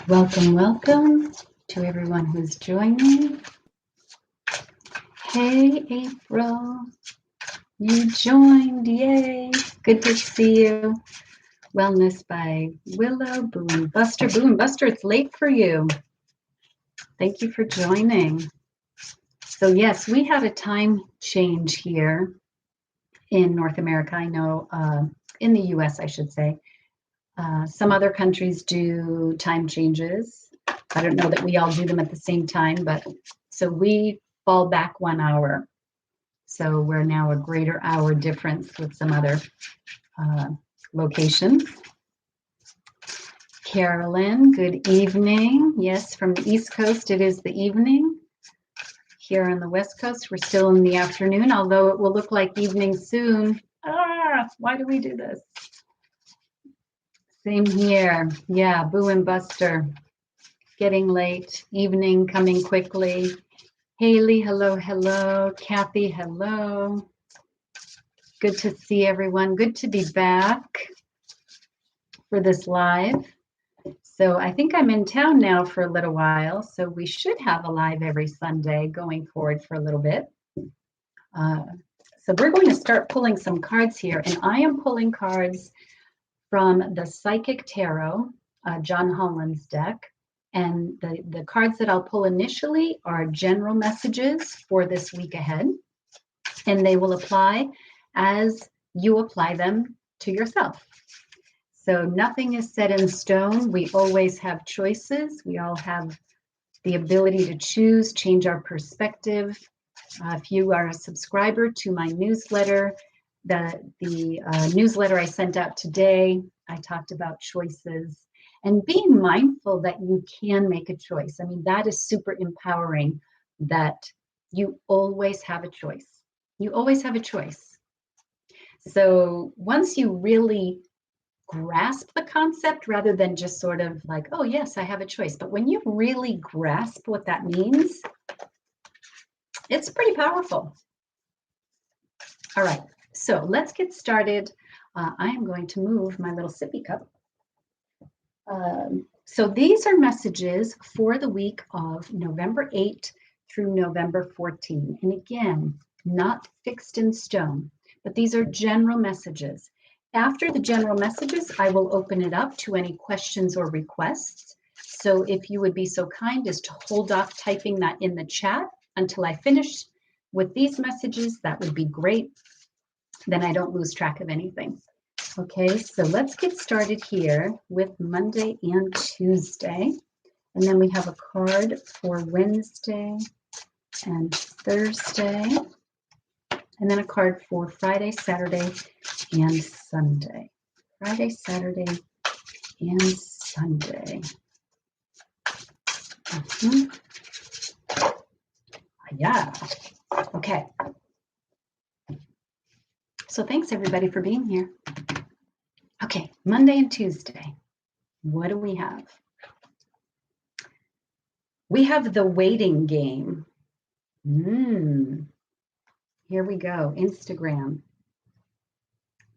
Welcome, welcome to everyone who's joining. Hey, April, you joined, yay. Good to see you. Wellness by Willow, Boo and Buster. Boo and Buster, it's late for you. Thank you for joining. So yes, we have a time change here in North America. I know in the US, I should say. Some other countries do time changes. I don't know that we all do them at the same time, but so we fall back 1 hour. So we're now a greater hour difference with some other locations. Carolyn, good evening. Yes, from the East Coast, it is the evening. Here on the West Coast, we're still in the afternoon, although it will look like evening soon. Why do we do this? Same here. Yeah, Boo and Buster. Getting late, evening coming quickly. Haley, hello, hello. Kathy, hello. Good to see everyone. Good to be back for this live. So I think I'm in town now for a little while, so we should have a live every Sunday going forward for a little bit. So we're going to start pulling some cards here, and I am pulling cards from the Psychic Tarot, John Holland's deck. And the cards that I'll pull initially are general messages for this week ahead, and they will apply as you apply them to yourself. So nothing is set in stone. We always have choices. We all have the ability to choose, change our perspective. If you are a subscriber to my newsletter, the newsletter I sent out today, I talked about choices. And being mindful that you can make a choice. I mean, that is super empowering that you always have a choice. You always have a choice. So once you really grasp the concept rather than just sort of like, oh, yes, I have a choice. But when you really grasp what that means, it's pretty powerful. All right, so let's get started. I am going to move my little sippy cup. So these are messages for the week of November 8 through November 14. And again, not fixed in stone, but these are general messages. After the general messages, I will open it up to any questions or requests. So if you would be so kind as to hold off typing that in the chat until I finish with these messages, that would be great. Then I don't lose track of anything. Okay, so let's get started here with Monday and Tuesday. And then we have a card for Wednesday and Thursday. And then a card for Friday, Saturday, and Sunday. Friday, Saturday, and Sunday. Yeah, okay. So thanks everybody for being here. Okay, Monday and Tuesday, what do we have? We have the waiting game. Here we go, Instagram.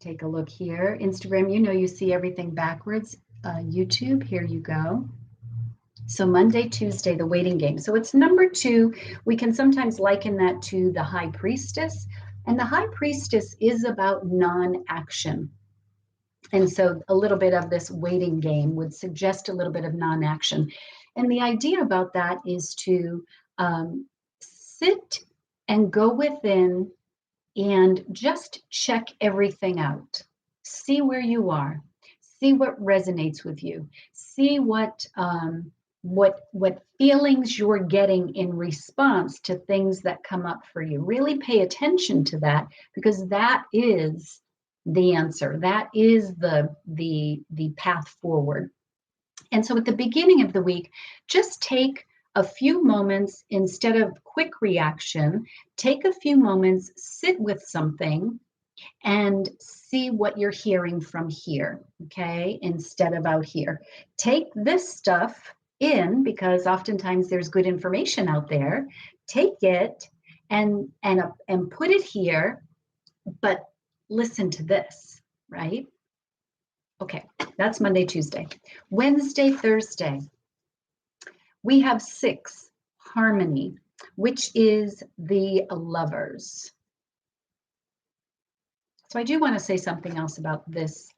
Take a look here. Instagram, you know you see everything backwards. YouTube, here you go. So Monday, Tuesday, the waiting game. So it's number 2. We can sometimes liken that to the High Priestess. And the High Priestess is about non-action. And so a little bit of this waiting game would suggest a little bit of non-action. And the idea about that is to sit and go within and just check everything out. See where you are. See what resonates with you. See what feelings you're getting in response to things that come up for you. Really pay attention to that, because that is the answer. That is the path forward. And so at the beginning of the week, just take a few moments instead of quick reaction. Take a few moments, sit with something, and see what you're hearing from here, okay, instead of out here. Take this stuff in, because oftentimes there's good information out there. Take it and put it here, but listen to this, right? Okay, that's Monday, Tuesday. Wednesday, Thursday. We have 6, harmony, which is the lovers. So I do want to say something else about this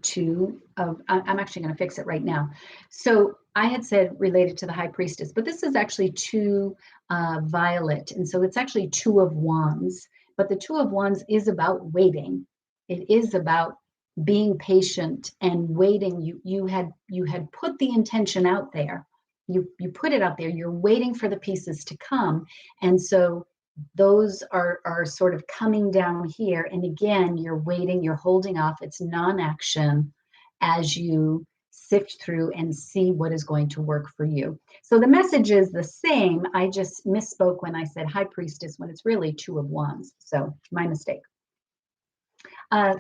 too. I'm actually going to fix it right now. So I had said related to the high priestess, but this is actually 2 violet. And so it's actually 2 of wands. But the 2 of wands is about waiting. It is about being patient and waiting. You had put the intention out there. You put it out there. You're waiting for the pieces to come. And so those are sort of coming down here. And again, you're waiting, you're holding off. It's non-action as you sift through and see what is going to work for you. So the message is the same. I just misspoke when I said high priestess when it's really 2 of wands. So my mistake.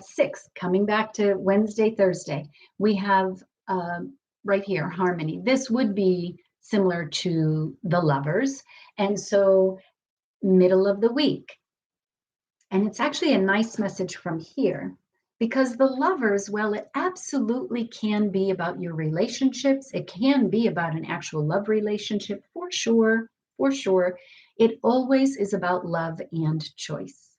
6, coming back to Wednesday, Thursday, we have right here, harmony. This would be similar to the lovers. And so middle of the week. And it's actually a nice message from here because the lovers, well, it absolutely can be about your relationships. It can be about an actual love relationship for sure, for sure. It always is about love and choice.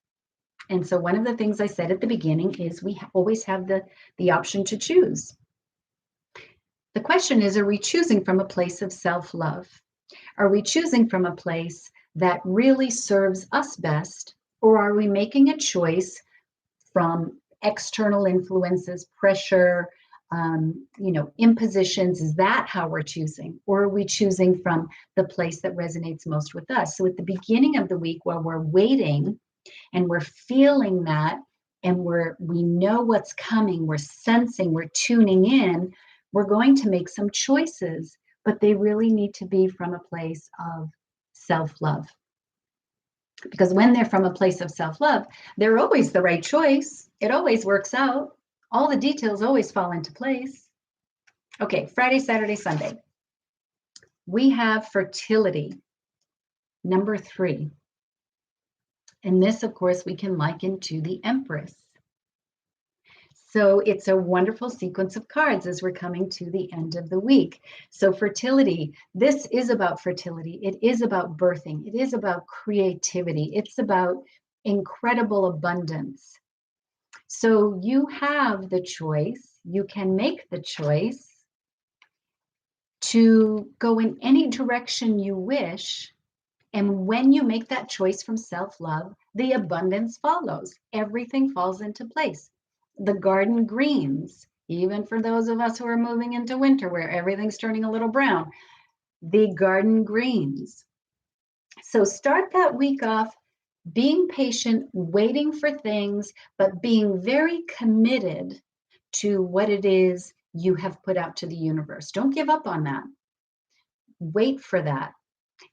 And so one of the things I said at the beginning is we always have the option to choose. The question is, are we choosing from a place of self-love? Are we choosing from a place that really serves us best, or are we making a choice from external influences, pressure, impositions? Is that how we're choosing, or are we choosing from the place that resonates most with us? So at the beginning of the week, while we're waiting and we're feeling that, and we know what's coming, we're sensing, we're tuning in, we're going to make some choices, but they really need to be from a place of self-love. Because when they're from a place of self-love, they're always the right choice. It always works out. All the details always fall into place. Okay, Friday, Saturday, Sunday. We have fertility, number 3. And this, of course, we can liken to the Empress. So it's a wonderful sequence of cards as we're coming to the end of the week. So fertility, this is about fertility. It is about birthing. It is about creativity. It's about incredible abundance. So you have the choice. You can make the choice to go in any direction you wish. And when you make that choice from self-love, the abundance follows. Everything falls into place. The garden greens, even for those of us who are moving into winter where everything's turning a little brown, the garden greens. So start that week off being patient, waiting for things, but being very committed to what it is you have put out to the universe. Don't give up on that. Wait for that.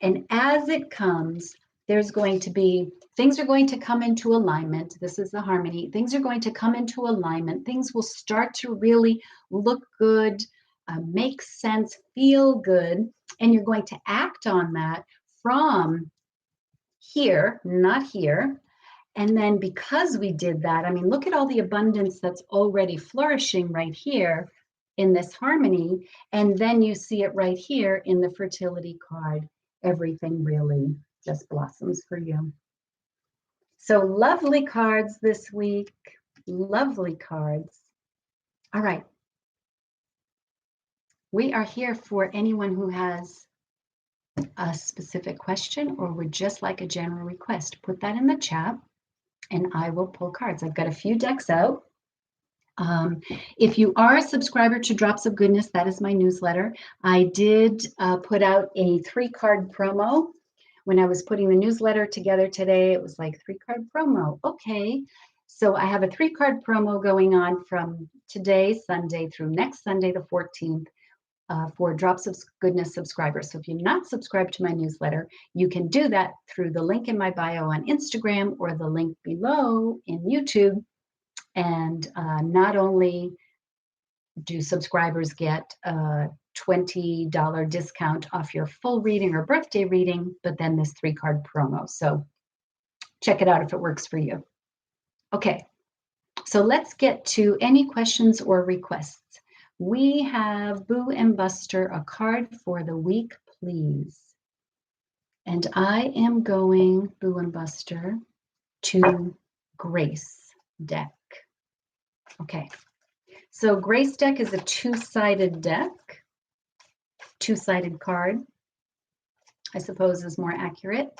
And as it comes, there's going to be, things are going to come into alignment. This is the harmony. Things are going to come into alignment. Things will start to really look good, make sense, feel good. And you're going to act on that from here, not here. And then because we did that, I mean, look at all the abundance that's already flourishing right here in this harmony. And then you see it right here in the fertility card. Everything really just blossoms for you. So lovely cards this week. Lovely cards. All right. We are here for anyone who has a specific question or would just like a general request. Put that in the chat and I will pull cards. I've got a few decks out. If you are a subscriber to Drops of Goodness, that is my newsletter. I did put out a 3-card promo. When I was putting the newsletter together today, it was like 3-card promo. Okay. So I have a 3-card promo going on from today, Sunday, through next Sunday, the 14th, for Drops of Goodness subscribers. So if you're not subscribed to my newsletter, you can do that through the link in my bio on Instagram or the link below in YouTube. And not only do subscribers get a $20 discount off your full reading or birthday reading, but then this 3-card promo. So check it out if it works for you. Okay, so let's get to any questions or requests. We have Boo and Buster, a card for the week, please. And I am going, Boo and Buster, to Grace deck. Okay, so Grace deck is a two-sided deck, two-sided card, I suppose is more accurate.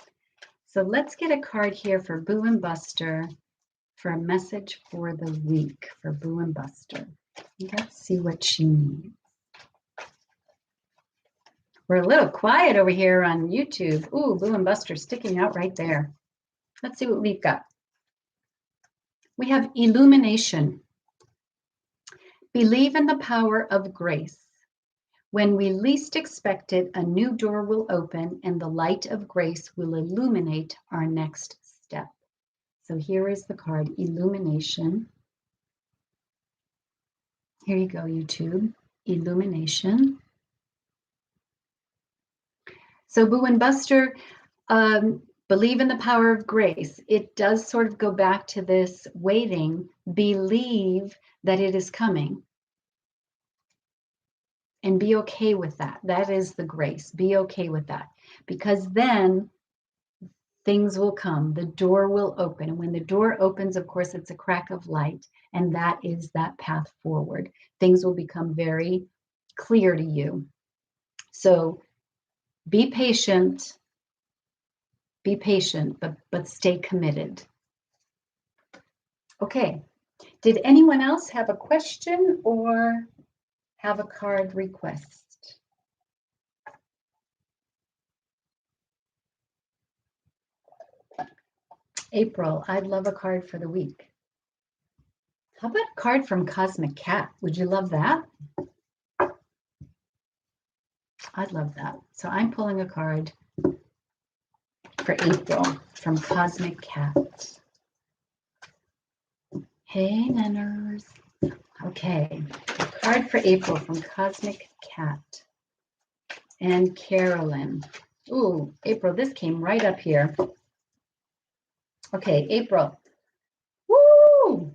So let's get a card here for Boo and Buster for a message for the week for Boo and Buster. Let's see what she needs. We're a little quiet over here on YouTube. Ooh, Boo and Buster sticking out right there. Let's see what we've got. We have illumination. Believe in the power of grace. When we least expect it, a new door will open and the light of grace will illuminate our next step. So here is the card, illumination. Here you go, YouTube, illumination. So Boo and Buster, believe in the power of grace. It does sort of go back to this waiting, believe that it is coming. And be okay with that. That is the grace. Be okay with that. Because then things will come. The door will open. And when the door opens, of course, it's a crack of light. And that is that path forward. Things will become very clear to you. So be patient, but stay committed. Okay, did anyone else have a question or have a card request? April, I'd love a card for the week. How about a card from Cosmic Cat? Would you love that? I'd love that. So I'm pulling a card for April from Cosmic Cat. Hey, Nanners. Okay, a card for April from Cosmic Cat. And Carolyn. Ooh, April, this came right up here. Okay, April. Woo!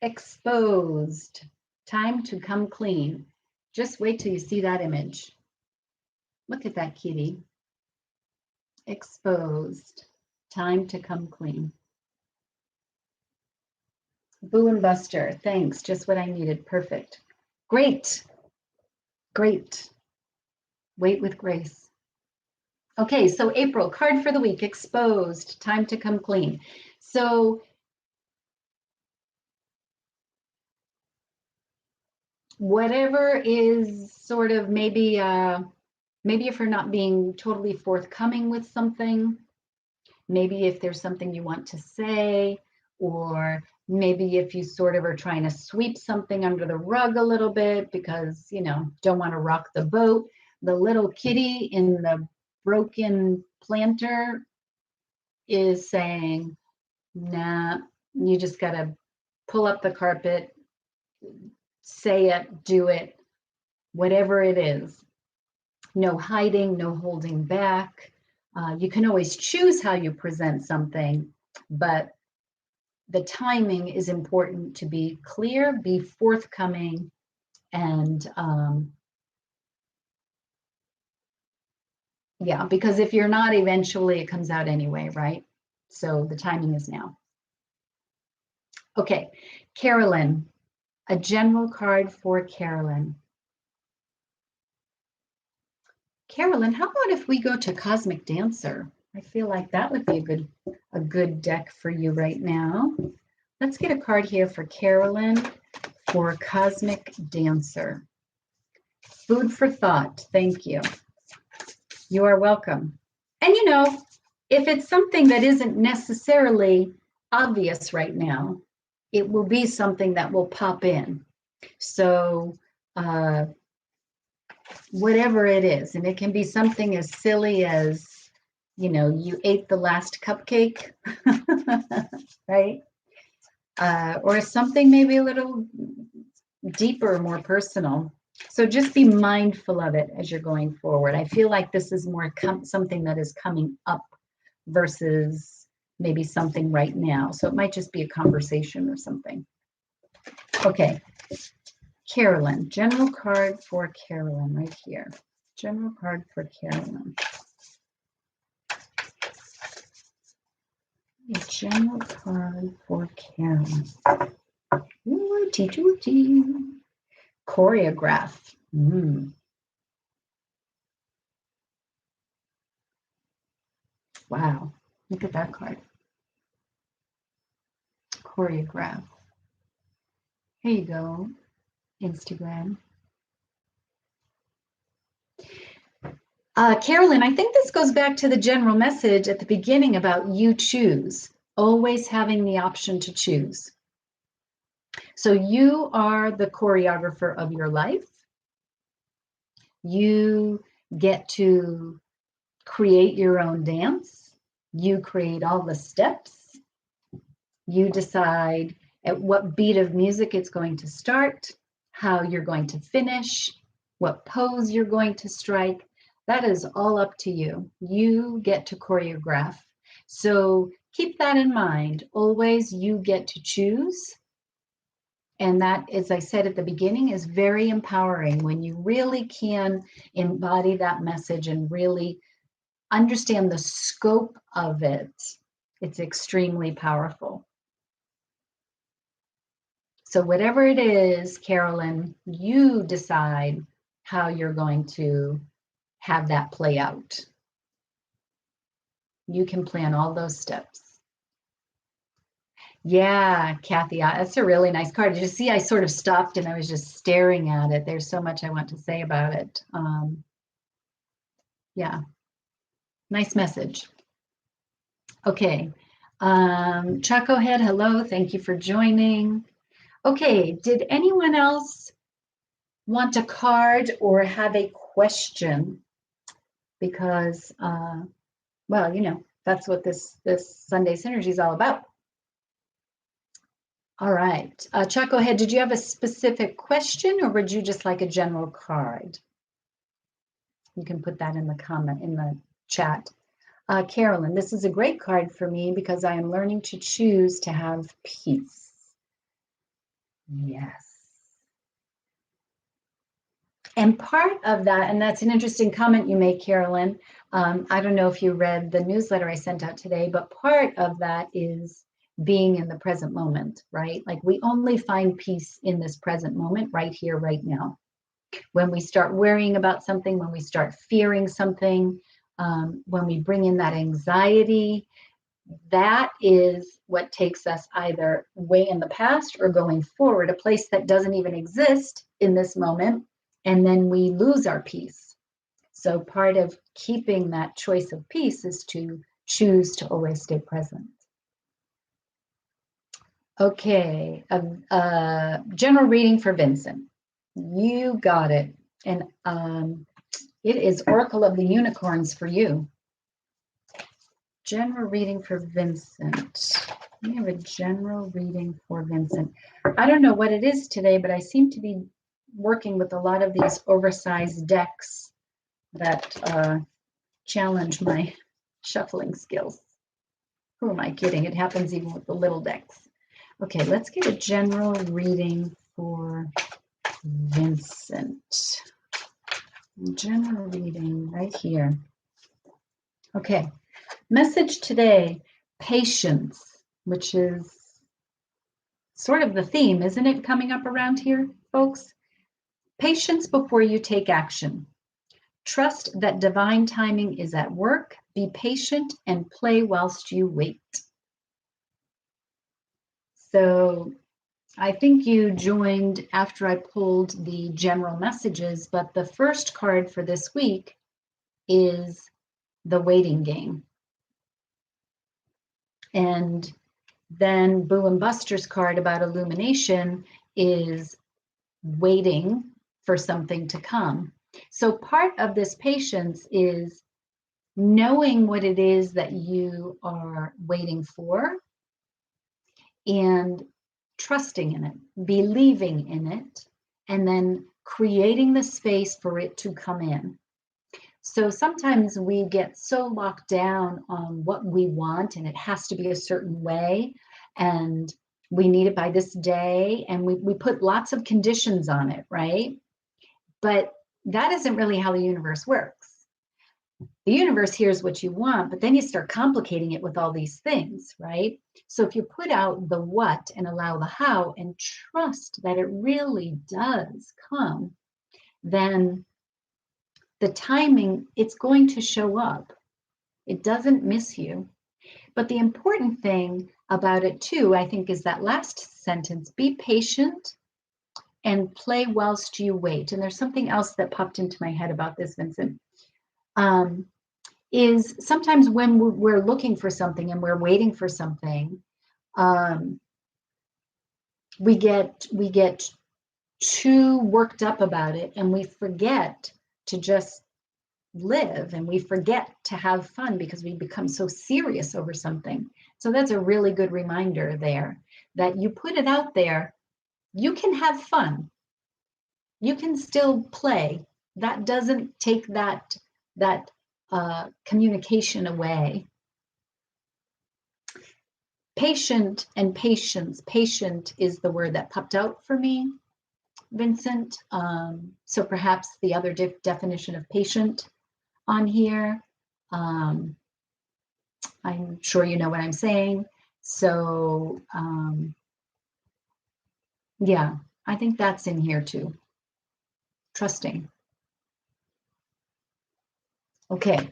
Exposed. Time to come clean. Just wait till you see that image. Look at that kitty. Exposed. Time to come clean. Boo and Buster, thanks. Just what I needed. Perfect. Great. Great. Wait with grace. Okay, so April, card for the week, exposed. Time to come clean. So whatever is sort of maybe if you're not being totally forthcoming with something, maybe if there's something you want to say, or maybe if you sort of are trying to sweep something under the rug a little bit because, you know, don't want to rock the boat, the little kitty in the broken planter is saying, nah, you just got to pull up the carpet, say it, do it, whatever it is. No hiding, no holding back. You can always choose how you present something, but the timing is important to be clear, be forthcoming, and yeah, because if you're not, eventually it comes out anyway, right? So the timing is now. Okay, Carolyn, a general card for Carolyn. Carolyn, how about if we go to Cosmic Dancer? I feel like that would be a good deck for you right now. Let's get a card here for Carolyn for Cosmic Dancer. Food for thought. Thank you. You are welcome. And you know, if it's something that isn't necessarily obvious right now, it will be something that will pop in. So whatever it is, and it can be something as silly as, you know, you ate the last cupcake, right? Or something maybe a little deeper, more personal. So just be mindful of it as you're going forward. I feel like this is more something that is coming up versus maybe something right now. So it might just be a conversation or something. Okay, Carolyn, general card for Carolyn right here. General card for Carolyn. A general card for Carolyn. Woody. Choreograph. Wow, look at that card. Choreograph. Here you go, Instagram. Carolyn, I think this goes back to the general message at the beginning about you choose, always having the option to choose. So you are the choreographer of your life. You get to create your own dance. You create all the steps. You decide at what beat of music it's going to start, how you're going to finish, what pose you're going to strike. That is all up to you. You get to choreograph. So keep that in mind. Always you get to choose. And that, as I said at the beginning, is very empowering when you really can embody that message and really understand the scope of it. It's extremely powerful. So whatever it is, Carolyn, you decide how you're going to have that play out. You can plan all those steps. Yeah, Kathy, that's a really nice card. Did you see I sort of stopped and I was just staring at it? There's so much I want to say about it. Yeah, nice message. Okay, Chaco Head, hello, thank you for joining. Okay, did anyone else want a card or have a question? Because, well, you know, that's what this Sunday Synergy is all about. All right, Chaco Head, did you have a specific question or would you just like a general card? You can put that in the comment, in the chat. Carolyn, this is a great card for me because I am learning to choose to have peace. Yes. And part of that, and that's an interesting comment you make, Carolyn. I don't know if you read the newsletter I sent out today, but part of that is being in the present moment, right? Like we only find peace in this present moment, right here, right now. When we start worrying about something, when we start fearing something, when we bring in that anxiety, that is what takes us either way in the past or going forward, a place that doesn't even exist in this moment, and then we lose our peace. So part of keeping that choice of peace is to choose to always stay present. Okay, general reading for Vincent. You got it. And it is Oracle of the Unicorns for you. General reading for Vincent. We have a general reading for Vincent. I don't know what it is today, but I seem to be working with a lot of these oversized decks that challenge my shuffling skills. Who am I kidding? It happens even with the little decks. Okay, let's get a general reading for Vincent. General reading right here. Okay, message today, patience, which is sort of the theme, isn't it, coming up around here, folks? Patience before you take action. Trust that divine timing is at work. Be patient and play whilst you wait. So I think you joined after I pulled the general messages, but the first card for this week is the waiting game. And then Boo and Buster's card about illumination is waiting for something to come. So part of this patience is knowing what it is that you are waiting for and trusting in it, believing in it, and then creating the space for it to come in. So sometimes we get so locked down on what we want and it has to be a certain way and we need it by this day, and we put lots of conditions on it, right? But that isn't really how the universe works. The universe hears what you want, but then you start complicating it with all these things, right? So if you put out the what and allow the how and trust that it really does come, then the timing, it's going to show up. It doesn't miss you. But the important thing about it too, I think, is that last sentence: be patient and play whilst you wait. And there's something else that popped into my head about this, Vincent. Is sometimes when we're looking for something and we're waiting for something, we get too worked up about it, and we forget to just live, and we forget to have fun because we become so serious over something. So that's a really good reminder there, that you put it out there, you can have fun, you can still play. That doesn't take that communication away. Patient and patience. Patient is the word that popped out for me, Vincent. So perhaps the other definition of patient on here. I'm sure you know what I'm saying. So yeah, I think that's in here too. Trusting. Okay.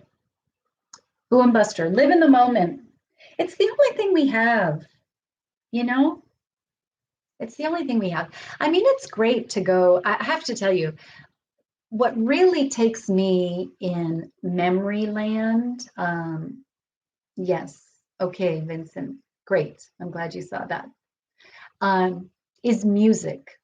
Boom Buster, live in the moment. It's the only thing we have, you know? It's the only thing we have. I mean, it's great to go. I have to tell you, what really takes me in memory land, yes, okay, Vincent, great. I'm glad you saw that. Is music.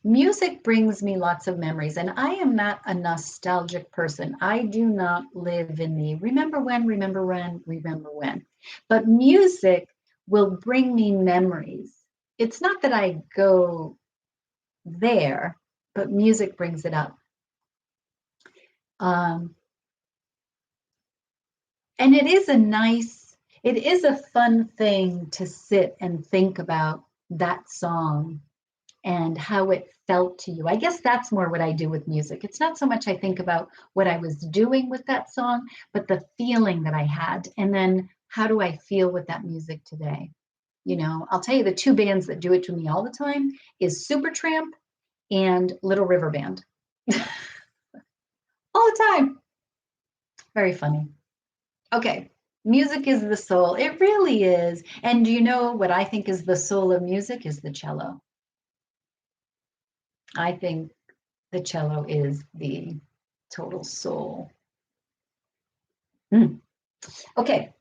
Music brings me lots of memories, and I am not a nostalgic person. I do not live in the remember when. But music will bring me memories. It's not that I go there, but music brings it up. And it is a fun thing to sit and think about that song and how it felt to you. I guess that's more what I do with music. It's not so much I think about what I was doing with that song, but the feeling that I had. And then how do I feel with that music today? You know, I'll tell you, the two bands that do it to me all the time is Supertramp and Little River Band. All the time. Very funny. Okay. Music is the soul. It really is. And do you know what I think is the soul of music is the cello. I think the cello is the total soul. Okay.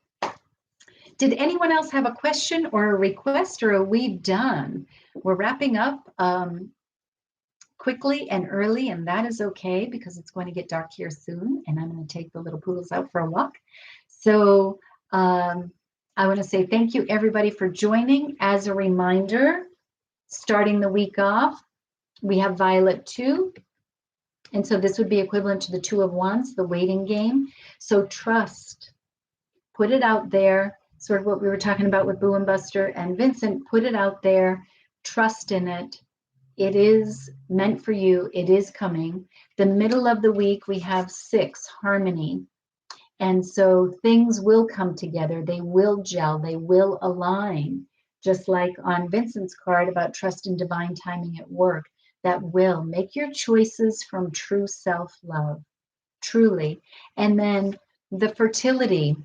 Did anyone else have a question or a request, or are we done? We're wrapping up quickly and early, and that is okay because it's going to get dark here soon, and I'm going to take the little poodles out for a walk. So I want to say thank you, everybody, for joining. As a reminder, starting the week off, we have Violet 2. And so this would be equivalent to the Two of Wands, the waiting game. So trust, put it out there, sort of what we were talking about with Boo and Buster and Vincent, put it out there, trust in it. It is meant for you. It is coming. The middle of the week, we have 6, harmony. And so things will come together. They will gel. They will align. Just like on Vincent's card about trust and divine timing at work. That will make your choices from true self-love, truly. And then the fertility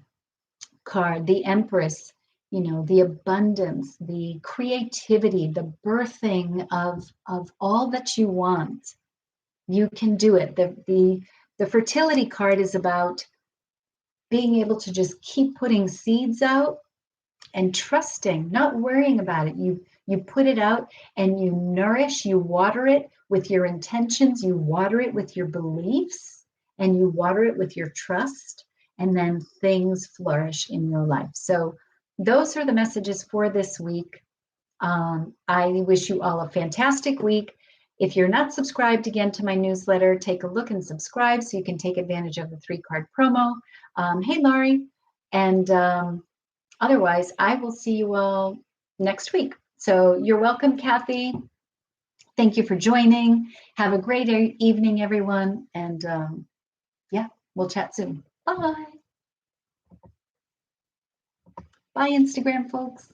card, the Empress, you know, the abundance, the creativity, the birthing of all that you want. You can do it. The fertility card is about being able to just keep putting seeds out and trusting, not worrying about it. You put it out and you nourish, you water it with your intentions, you water it with your beliefs, and you water it with your trust, and then things flourish in your life. So those are the messages for this week. I wish you all a fantastic week. If you're not subscribed again to my newsletter, take a look and subscribe so you can take advantage of the 3-card promo. Hey, Laurie. And otherwise, I will see you all next week. So you're welcome, Kathy. Thank you for joining. Have a great evening, everyone. And yeah, we'll chat soon. Bye. Bye, Instagram folks.